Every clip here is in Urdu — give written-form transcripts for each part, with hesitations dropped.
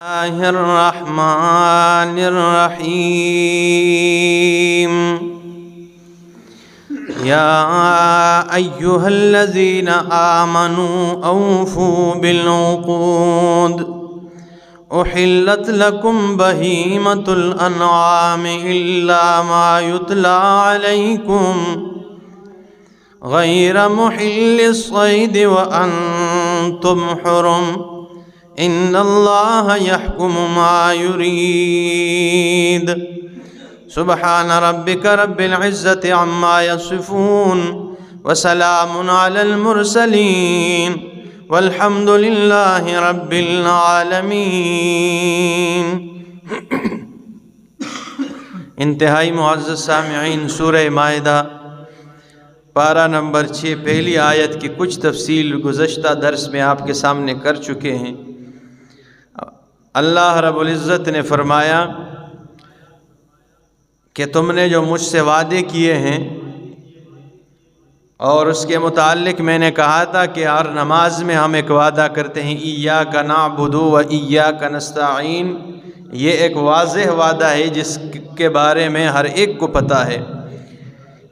الله الرحمن الرحيم يا أيها الذين آمنوا أوفوا بالعقود أحلت لكم بهيمة الأنعام إلا ما يتلى عليكم غير محل الصيد وأنتم حرم إن الله يحكم ما يريد سبحان ربك رب العزة عما يصفون وسلام على المرسلين والحمد لله رب العالمين۔ انتہائی معزز سامعین، سورہ مائدہ پارہ نمبر 6 پہلی آیت کی کچھ تفصیل گزشتہ درس میں آپ کے سامنے کر چکے ہیں۔ اللہ رب العزت نے فرمایا کہ تم نے جو مجھ سے وعدے کیے ہیں، اور اس کے متعلق میں نے کہا تھا کہ ہر نماز میں ہم ایک وعدہ کرتے ہیں ایاک نعبد و ایاک نستعین، یہ ایک واضح وعدہ ہے جس کے بارے میں ہر ایک کو پتہ ہے۔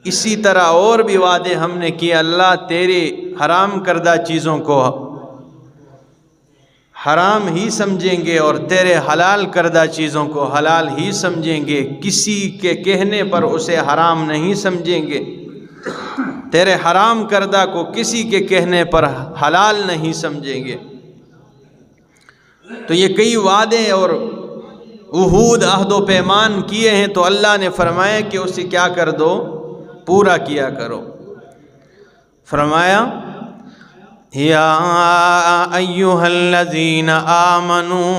اسی طرح اور بھی وعدے ہم نے کیے، اللہ تیرے حرام کردہ چیزوں کو حرام ہی سمجھیں گے اور تیرے حلال کردہ چیزوں کو حلال ہی سمجھیں گے، کسی کے کہنے پر اسے حرام نہیں سمجھیں گے، تیرے حرام کردہ کو کسی کے کہنے پر حلال نہیں سمجھیں گے۔ تو یہ کئی وعدے اور عہود، عہد و پیمان کیے ہیں، تو اللہ نے فرمایا کہ اسے کیا کر دو، پورا کیا کرو۔ فرمایا یا ایھا الذین آمنو،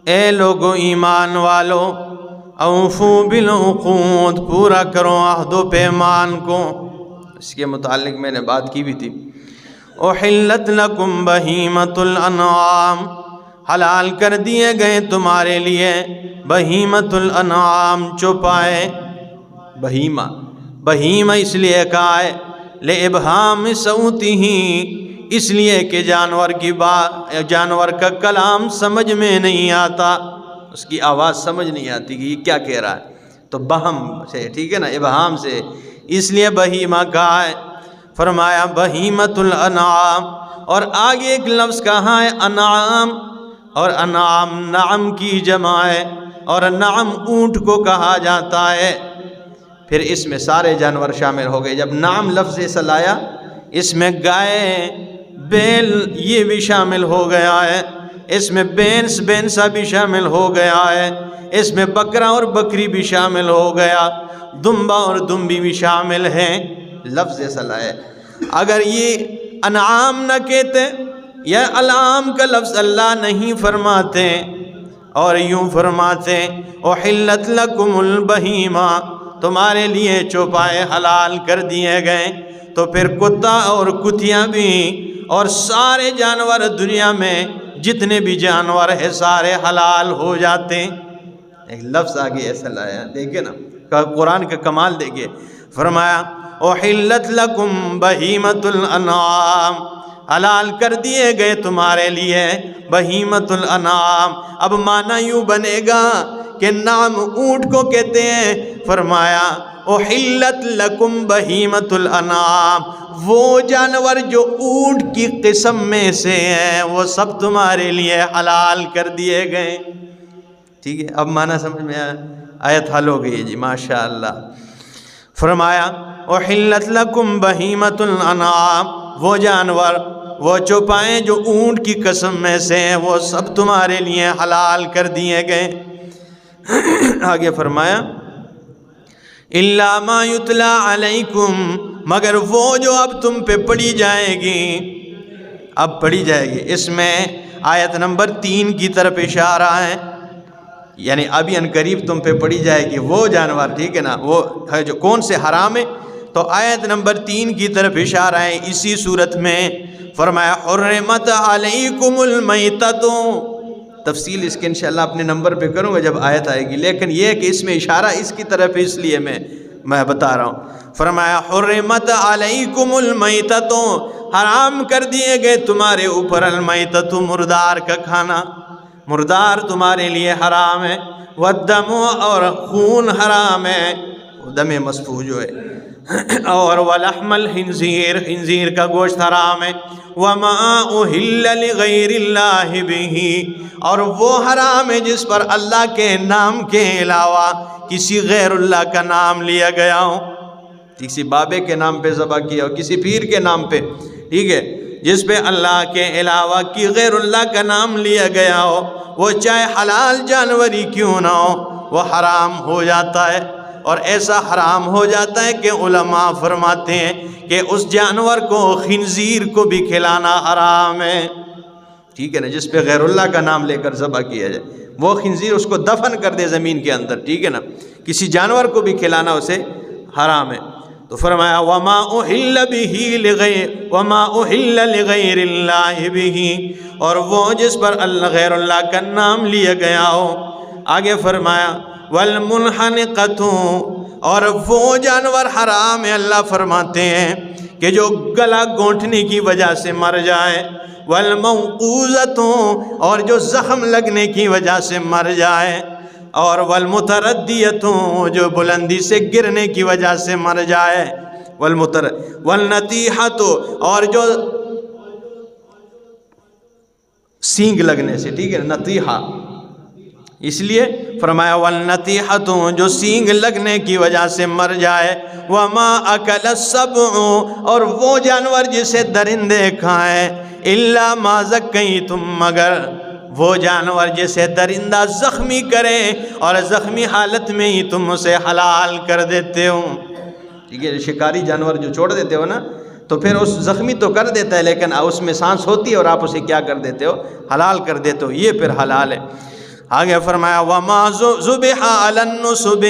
اے لوگو ایمان والو، اوفو بالعقود، پورا کرو عہد و پیمان کو۔ اس کے متعلق میں نے بات کی بھی تھی۔ احلت لکم بہیمۃ الانعام، حلال کر دیے گئے تمہارے لیے بہیمۃ الانعام، چوپائے۔ بہیمہ اس لیے کہا ہے لإبہام صوتہ، اس لیے کہ جانور کا کلام سمجھ میں نہیں آتا، اس کی آواز سمجھ نہیں آتی کہ یہ کیا کہہ رہا ہے، تو بہم سے، ٹھیک ہے نا، ابہام سے، اس لیے بہیمہ کہا ہے۔ فرمایا بہیمۃ الانعام، اور آگے ایک لفظ کہا ہے انعام، اور انعام نعم کی جمع ہے، اور نعم اونٹ کو کہا جاتا ہے۔ پھر اس میں سارے جانور شامل ہو گئے۔ جب نعم لفظ ایسا لایا، اس میں گائے، بیل یہ بھی شامل ہو گیا ہے، اس میں بینسا بھی شامل ہو گیا ہے، اس میں بکرا اور بکری بھی شامل ہو گیا، دمبا اور دمبی بھی شامل ہیں، لفظ ایسا لایا۔ اگر یہ انعام نہ کہتے یا العام کا لفظ اللہ نہیں فرماتے اور یوں فرماتے احلت لکم البہیمہ، تمہارے لیے چوپائے حلال کر دیے گئے، تو پھر کتا اور کتیاں بھی اور سارے جانور دنیا میں جتنے بھی جانور ہیں سارے حلال ہو جاتے۔ ایک لفظ آگے ایسا لایا، دیکھیں نا قرآن کا کمال دیکھیں۔ فرمایا احلت لکم بہیمۃ الانعام، حلال کر دیے گئے تمہارے لیے بہیمۃ الانعام۔ اب معنی یوں بنے گا کہ نام اونٹ کو کہتے ہیں۔ فرمایا احلت لکم بہیمۃ الانعام، وہ جانور جو اونٹ کی قسم میں سے ہیں وہ سب تمہارے لیے حلال کر دیے گئے۔ ٹھیک ہے، اب معنی سمجھ میں آیا، آیت حل ہو گئی جی، ماشاءاللہ۔ فرمایا احلت لکم بہیمۃ الانعام، وہ جانور، وہ چوپائیں جو اونٹ کی قسم میں سے ہیں وہ سب تمہارے لیے حلال کر دیے گئے۔ آگے فرمایا الا ما یتلی علیکم، مگر وہ جو اب تم پہ پڑھی جائے گی، اب پڑھی جائے گی۔ اس میں آیت نمبر 3 کی طرف اشارہ ہے، یعنی ابھی ان قریب تم پہ پڑھی جائے گی وہ جانور، ٹھیک ہے نا، وہ ہے جو کون سے حرام ہے، تو آیت نمبر 3 کی طرف اشارہ ہے اسی صورت میں۔ فرمایا حرمت علیکم المیتۃ، تفصیل اس کے انشاءاللہ اپنے نمبر پہ کروں گا جب آیت آئے گی، لیکن یہ کہ اس میں اشارہ اس کی طرف اس لیے میں بتا رہا ہوں۔ فرمایا حرمت علیکم المیتۃ، حرام کر دیے گئے تمہارے اوپر المیتۃ، مردار کا کھانا، مردار تمہارے لیے حرام ہے، والدم اور خون حرام ہے، دم مسفوح جو ہے، اور ولحم الخنزیر خنزیر کا گوشت حرام ہے، وما اہل لغیر اللہ بہ اور وہ حرام ہے جس پر اللہ کے نام کے علاوہ کسی غیر اللہ کا نام لیا گیا ہو، کسی بابے کے نام پہ ذبح کیا ہو، کسی پیر کے نام پہ، ٹھیک ہے، جس پہ اللہ کے علاوہ کی غیر اللہ کا نام لیا گیا ہو، وہ چاہے حلال جانور ہی کیوں نہ ہو وہ حرام ہو جاتا ہے۔ اور ایسا حرام ہو جاتا ہے کہ علماء فرماتے ہیں کہ اس جانور کو خنزیر کو بھی کھلانا حرام ہے، ٹھیک ہے نا، جس پہ غیر اللہ کا نام لے کر ذبح کیا جائے، وہ خنزیر اس کو دفن کر دے زمین کے اندر، ٹھیک ہے نا، کسی جانور کو بھی کھلانا اسے حرام ہے۔ تو فرمایا وما اہل بہ لغیر اللہ بہ اور وہ جس پر غیر اللہ کا نام لیا گیا ہو۔ آگے فرمایا والمنحنقۃ اور وہ جانور حرام ہے، اللہ فرماتے ہیں کہ جو گلا گھونٹنے کی وجہ سے مر جائے، والموقوذۃ اور جو زخم لگنے کی وجہ سے مر جائے، اور والمتردیۃ جو بلندی سے گرنے کی وجہ سے مر جائے، والنطیحۃ اور جو سینگ لگنے سے، ٹھیک ہے، نطیحہ اس لیے فرمایا والنطیحۃ جو سینگ لگنے کی وجہ سے مر جائے، وما اکل السبع اور وہ جانور جسے درندے کھائیں، الا ما زکیتم مگر وہ جانور جسے درندہ زخمی کرے اور زخمی حالت میں ہی تم اسے حلال کر دیتے ہو، ٹھیک ہے، شکاری جانور جو چھوڑ دیتے ہو نا تو پھر اس زخمی تو کر دیتا ہے لیکن اس میں سانس ہوتی ہے اور آپ اسے کیا کر دیتے ہو، حلال کر دیتے ہو، یہ پھر حلال ہے۔ آگے فرمایا وما ذبح علی النصب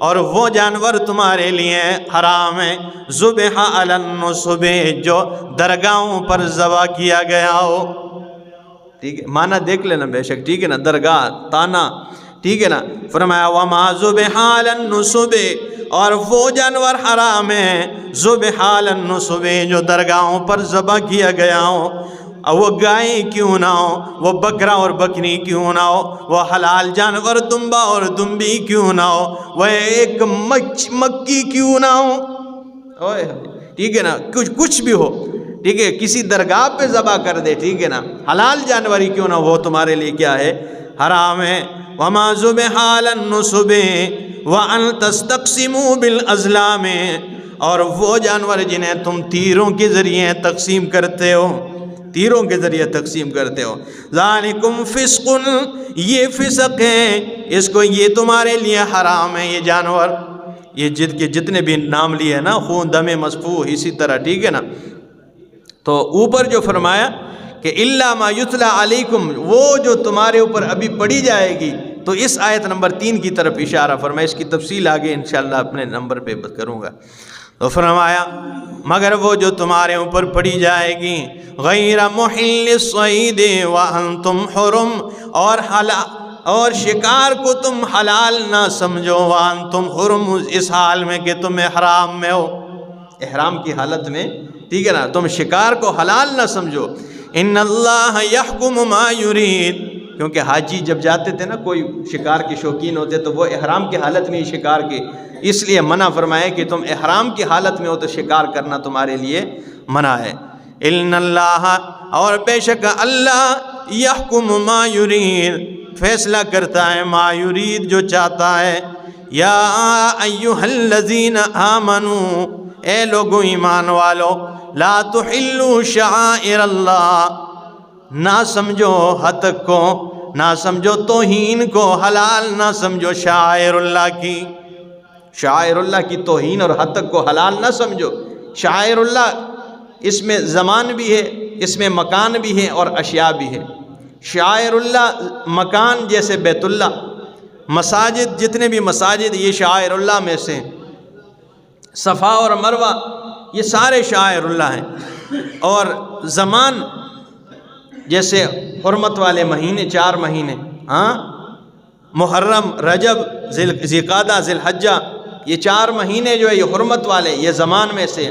اور وہ جانور تمہارے لیے حرام ہے، ذبح علی النصب جو درگاہوں پر ذبح کیا گیا ہو، ٹھیک ہے، معنی دیکھ لینا بے شک، ٹھیک ہے نا، درگاہ تانا، ٹھیک ہے نا، فرمایا وما ذبح علی النصب اور وہ جانور حرام ہے، ذبح علی النصب جو درگاہوں پر ذبح کیا گیا ہو، وہ گائے کیوں نہ ہو، وہ بکرا اور بکری کیوں نہ ہو، وہ حلال جانور دمبا اور دمبی کیوں نہ ہو، وہ ایک مکی کیوں نہ ہو، ٹھیک ہے نا، کچھ بھی ہو، ٹھیک ہے، کسی درگاہ پہ ذبح کر دے، ٹھیک ہے نا، حلال جانور ہی کیوں نہ ہو، وہ تمہارے لیے کیا ہے، حرام ہے۔ وما ذبح علی النصب وان تستقسموا بالازلام اور وہ جانور جنہیں تم تیروں کے ذریعے تقسیم کرتے ہو، تیروں کے ذریعے تقسیم کرتے ہو، ذالکم فسق یہ فسق ہے، اس کو یہ تمہارے لیے حرام ہے، یہ جانور، یہ جتنے بھی نام لیے نا، خون دم مسفوح اسی طرح، ٹھیک ہے نا۔ تو اوپر جو فرمایا کہ الا ما یتلی علیکم وہ جو تمہارے اوپر ابھی پڑھی جائے گی، تو اس آیت نمبر 3 کی طرف اشارہ فرمایا، اس کی تفصیل آگے انشاءاللہ اپنے نمبر پہ کروں گا۔ تو فرمایا مگر وہ جو تمہارے اوپر پڑھی جائے گی، غیر محل الصید وانتم حرم اور شکار کو تم حلال نہ سمجھو، وانتم حرم اس حال میں کہ تم احرام میں ہو، احرام کی حالت میں، ٹھیک ہے نا، تم شکار کو حلال نہ سمجھو۔ ان اللہ یحکم ما یرید کیونکہ حاجی جب جاتے تھے نا، کوئی شکار کے شوقین ہوتے تو وہ احرام کی حالت میں ہی شکار کے، اس لیے منع فرمائے کہ تم احرام کی حالت میں ہو تو شکار کرنا تمہارے لیے منع ہے۔ ان اللہ اور بے شک اللہ یحکم ما یرید فیصلہ کرتا ہے، ما یرید جو چاہتا ہے۔ یا ایھا الذین آمنوا اے لوگو ایمان والو، لا تحلوا شعائر اللہ نہ سمجھو ہتک کو، نہ سمجھو توہین کو، حلال نہ سمجھو شعائر اللہ کی، شعائر اللہ کی توہین اور ہتک کو حلال نہ سمجھو۔ شعائر اللہ اس میں زمان بھی ہے، اس میں مکان بھی ہے اور اشیاء بھی ہے۔ شعائر اللہ مکان جیسے بیت اللہ، مساجد جتنے بھی مساجد یہ شعائر اللہ میں سے، صفا اور مروہ یہ سارے شعائر اللہ ہیں۔ اور زمان جیسے حرمت والے مہینے 4 مہینے، محرم، رجب، ذوالقعدہ، ذی الحجہ، یہ 4 مہینے جو ہے یہ حرمت والے، یہ زمان میں سے،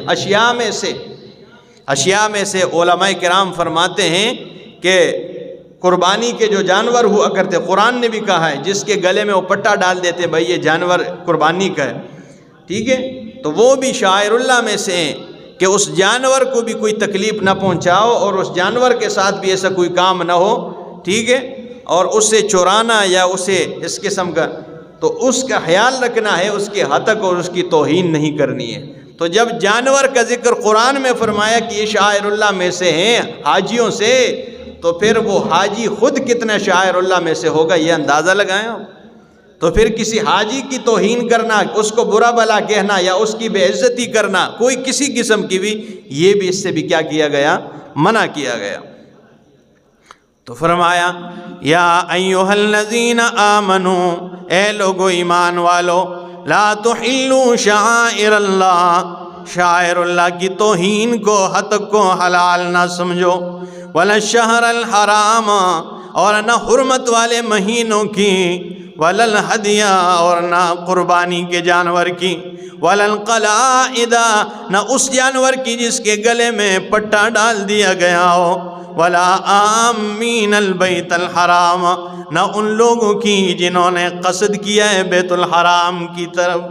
اشیاء میں سے علماء کرام فرماتے ہیں کہ قربانی کے جو جانور ہوا کرتے، قرآن نے بھی کہا ہے جس کے گلے میں وہ پٹا ڈال دیتے بھائی یہ جانور قربانی کا ہے، ٹھیک ہے، تو وہ بھی شاعر اللہ میں سے ہیں کہ اس جانور کو بھی کوئی تکلیف نہ پہنچاؤ اور اس جانور کے ساتھ بھی ایسا کوئی کام نہ ہو، ٹھیک ہے، اور اسے چورانا یا اسے اس قسم کا، تو اس کا خیال رکھنا ہے، اس کے حتق اور اس کی توہین نہیں کرنی ہے۔ تو جب جانور کا ذکر قرآن میں فرمایا کہ یہ شاعر اللہ میں سے ہیں حاجیوں سے، تو پھر وہ حاجی خود کتنا شاعر اللہ میں سے ہوگا یہ اندازہ لگائیں۔ تو پھر کسی حاجی کی توہین کرنا، اس کو برا بلا کہنا یا اس کی بے عزتی کرنا کوئی کسی قسم کی بھی، یہ بھی اس سے بھی کیا کیا گیا، منع کیا گیا۔ تو فرمایا یا ایھا الذین آمنو، اے لوگو ایمان والو، لا تحلوا شعائر اللہ، شاعر اللہ کی توہین کو، حتق کو حلال نہ سمجھو، ولا الشہر الحرام، اور نہ حرمت والے مہینوں کی، ولا الہدی، اور نہ قربانی کے جانور کی، ولا القلائد، نہ اس جانور کی جس کے گلے میں پٹا ڈال دیا گیا ہو، ولا آمین البیت الحرام، نہ ان لوگوں کی جنہوں نے قصد کیا ہے بیت الحرام کی طرف،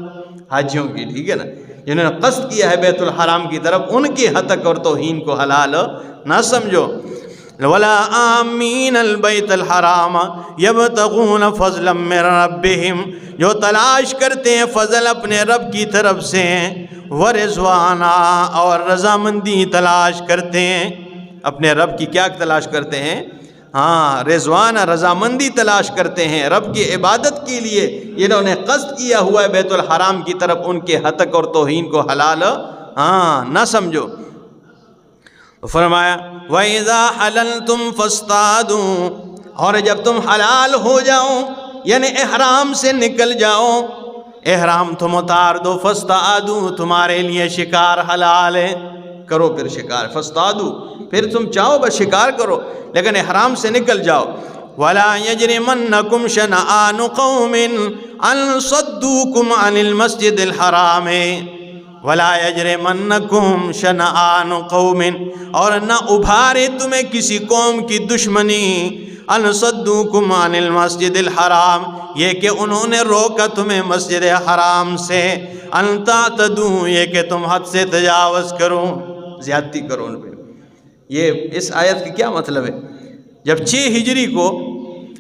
حاجیوں کی، ٹھیک ہے نا، جنہوں نے قصد کیا ہے بیت الحرام کی طرف، ان کی حتق اور توہین کو حلال نہ سمجھو۔ ولا آمین البیت الحرام یبتغون فضلا من ربہم، جو تلاش کرتے ہیں فضل اپنے رب کی طرف سے، ورضوانا، اور رضامندی تلاش کرتے ہیں، اپنے رب کی کیا تلاش کرتے ہیں، ہاں رضوان، رضامندی تلاش کرتے ہیں رب کی عبادت کے لیے، انہوں نے قصد کیا ہوا ہے بیت الحرام کی طرف، ان کے حتق اور توہین کو حلال نہ سمجھو۔ فرمایا وَإِذَا حَلَلْتُمْ فَاصْطَادُوا، اور جب تم حلال ہو جاؤ یعنی احرام سے نکل جاؤ، احرام تم اتار دو، فَاصْطَادُوا، تمہارے لیے شکار حلال ہے، کرو پھر شکار، فَاصْطَادُوا، پھر تم چاہو بس شکار کرو، لیکن احرام سے نکل جاؤ۔ وَلَا يَجْرِمَنَّكُمْ شَنَآنُ قَوْمٍ أَن صَدُّوكُمْ عَنِ الْمَسْجِدِ الْحَرَامِ، وَلَا يَجْرِمَنَّكُمْ شَنَآنُ قَوْمٍ، اور نہ ابھارے تمہیں کسی قوم کی دشمنی، أَن صَدُّوكُمْ عَنِ الْمَسْجِدِ الْحَرَامِ، یہ کہ انہوں نے روکا تمہیں مسجد حرام سے، أَن تَعْتَدُوا، یہ کہ تم حد سے تجاوز کرو، زیادتی کرو ان پہ۔ یہ اس آیت کی کیا مطلب ہے؟ جب 6 ہجری کو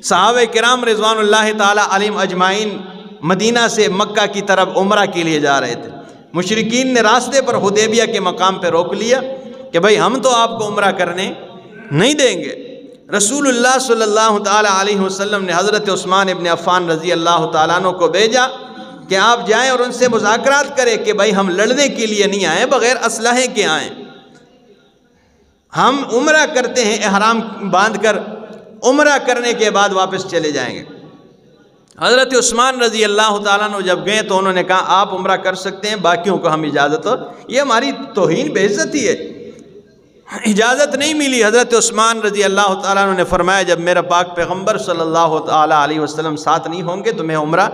صحابہ کرام رضوان اللہ تعالی علیہم اجمعین مدینہ سے مکہ کی طرف عمرہ کے لیے جا رہے تھے، مشرکین نے راستے پر حدیبیہ کے مقام پہ روک لیا کہ بھائی ہم تو آپ کو عمرہ کرنے نہیں دیں گے۔ رسول اللہ صلی اللہ تعالی علیہ وسلم نے حضرت عثمان ابن عفان رضی اللہ تعالیٰ عنہ کو بھیجا کہ آپ جائیں اور ان سے مذاکرات کریں کہ بھائی ہم لڑنے کے لیے نہیں آئے، بغیر اسلحے کے آئیں، ہم عمرہ کرتے ہیں احرام باندھ کر، عمرہ کرنے کے بعد واپس چلے جائیں گے۔ حضرت عثمان رضی اللہ تعالیٰ عنہ جب گئے تو انہوں نے کہا آپ عمرہ کر سکتے ہیں، باقیوں کو ہم اجازت ہو، یہ ہماری توہین بے عزتی ہے، اجازت نہیں ملی۔ حضرت عثمان رضی اللہ تعالیٰ عنہ نے فرمایا جب میرا پاک پیغمبر صلی اللہ تعالیٰ علیہ وسلم ساتھ نہیں ہوں گے تو میں عمرہ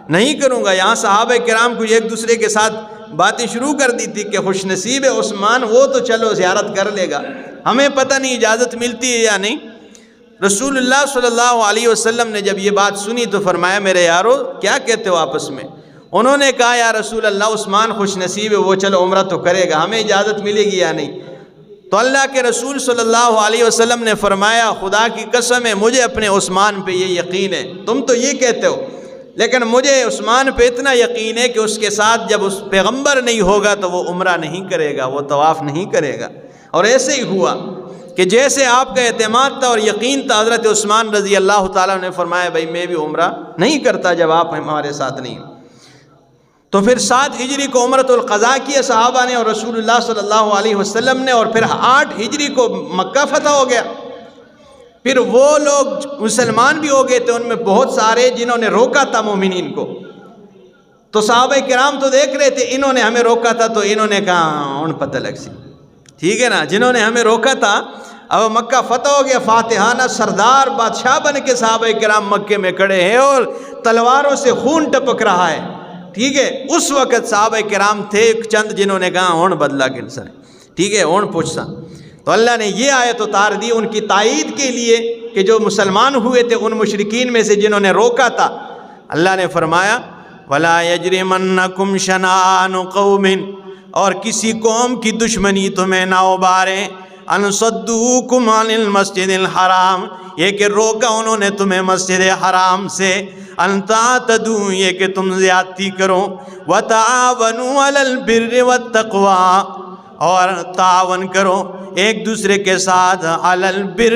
نہیں کروں گا۔ یہاں صحابہ کرام کو ایک دوسرے کے ساتھ باتیں شروع کر دی تھی کہ خوش نصیب ہے عثمان، وہ تو چلو زیارت کر لے گا، ہمیں پتہ نہیں اجازت ملتی ہے یا نہیں۔ رسول اللہ صلی اللہ علیہ وسلم نے جب یہ بات سنی تو فرمایا میرے یارو کیا کہتے ہو آپس میں؟ انہوں نے کہا یا رسول اللہ عثمان خوش نصیب ہے، وہ چلو عمرہ تو کرے گا، ہمیں اجازت ملے گی یا نہیں؟ تو اللہ کے رسول صلی اللہ علیہ وسلم نے فرمایا خدا کی قسم ہے مجھے اپنے عثمان پہ یہ یقین ہے، تم تو یہ کہتے ہو لیکن مجھے عثمان پہ اتنا یقین ہے کہ اس کے ساتھ جب اس پیغمبر نہیں ہوگا تو وہ عمرہ نہیں کرے گا، وہ طواف نہیں کرے گا۔ اور ایسے ہی ہوا کہ جیسے آپ کا اعتماد تھا اور یقین تھا، حضرت عثمان رضی اللہ تعالیٰ نے فرمایا بھائی میں بھی عمرہ نہیں کرتا جب آپ ہمارے ساتھ نہیں۔ تو پھر 7 ہجری کو عمرۃ القضاء کیا صحابہ نے اور رسول اللہ صلی اللہ علیہ وسلم نے، اور پھر 8 ہجری کو مکہ فتح ہو گیا۔ پھر وہ لوگ مسلمان بھی ہو گئے تھے، ان میں بہت سارے جنہوں نے روکا تھا مومنین کو، تو صحابہ کرام تو دیکھ رہے تھے انہوں نے ہمیں روکا تھا، تو انہوں نے کہا ان پتہ لگ سی، ٹھیک ہے نا، جنہوں نے ہمیں روکا تھا اب مکہ فتح ہو گیا، فاتحانہ سردار بادشاہ بن کے صحابہ کرام مکے میں کھڑے ہیں اور تلواروں سے خون ٹپک رہا ہے، ٹھیک ہے۔ اس وقت صحابہ کرام تھے چند جنہوں نے کہا اون بدلا کنسا، ٹھیک ہے، اون پوچھتا، تو اللہ نے یہ آیت اتار دی ان کی تائید کے لیے کہ جو مسلمان ہوئے تھے ان مشرکین میں سے جنہوں نے روکا تھا، اللہ نے فرمایا وَلَا يَجْرِمَنَّكُمْ شَنَآنُ قَوْمٍ، اور کسی قوم کی دشمنی تمہیں نہ ابھارے، ان صدوکم عن المسجد الحرام، یہ کہ روکا انہوں نے تمہیں مسجد حرام سے، ان تعتدوا، یہ کہ تم زیادتی کرو، وتعاونوا علی البر والتقوی، اور تعاون کرو ایک دوسرے کے ساتھ، علی البر،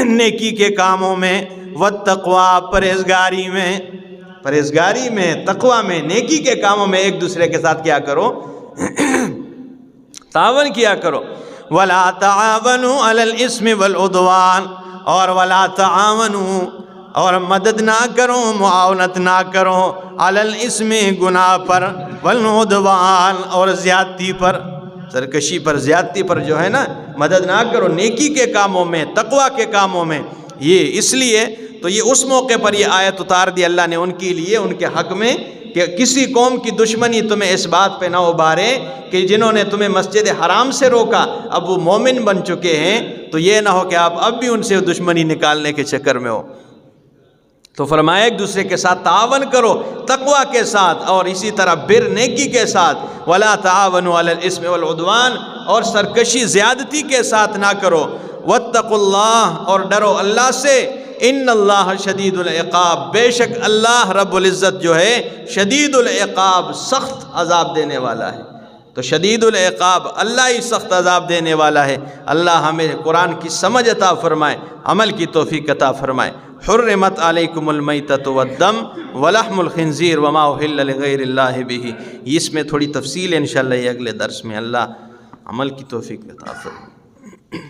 نیکی کے کاموں میں، والتقوی، پرہیزگاری میں، تقوی میں، نیکی کے کاموں میں ایک دوسرے کے ساتھ کیا کرو، تعاون کیا کرو۔ وَلَا تَعَاوَنُوا عَلَى الْإِثْمِ وَالْعُدْوَانِ، اور وَلَا تَعَاوَنُوا، اور مدد نہ کرو، معاونت نہ کرو، عَلَى الْإِثْمِ، گناہ پر، وَالْعُدْوَانِ، اور زیادتی پر، سرکشی پر، زیادتی پر جو ہے نا، مدد نہ کرو نیکی کے کاموں میں، تقوی کے کاموں میں۔ یہ اس لیے تو یہ اس موقع پر یہ آیت اتار دی اللہ نے ان کے لیے، ان کے حق میں، کہ کسی قوم کی دشمنی تمہیں اس بات پہ نہ ابھارے کہ جنہوں نے تمہیں مسجد حرام سے روکا اب وہ مومن بن چکے ہیں، تو یہ نہ ہو کہ آپ اب بھی ان سے دشمنی نکالنے کے چکر میں ہو۔ تو فرمایا ایک دوسرے کے ساتھ تعاون کرو تقوی کے ساتھ، اور اسی طرح بر، نیکی کے ساتھ، وَلَا تَعَاوَنُوا عَلَى الْإِثْمِ وَالْعُدْوَانِ، اور سرکشی زیادتی کے ساتھ نہ کرو، وَاتَّقُوا اللَّهَ، اور ڈرو اللہ سے، ان اللہ شدید العقاب، بے شک اللہ رب العزت جو ہے شدید العقاب، سخت عذاب دینے والا ہے۔ تو شدید العقاب، اللہ ہی سخت عذاب دینے والا ہے۔ اللہ ہمیں قرآن کی سمجھ عطا فرمائے، عمل کی توفیق عطا فرمائے۔ حرمت علیکم المیتۃ والدم ولحم الخنزیر وما اہل لغیر اللہ بہ، اس میں تھوڑی تفصیل ہے انشاءاللہ یہ اگلے درس میں، اللہ عمل کی توفیق عطا فرمائے۔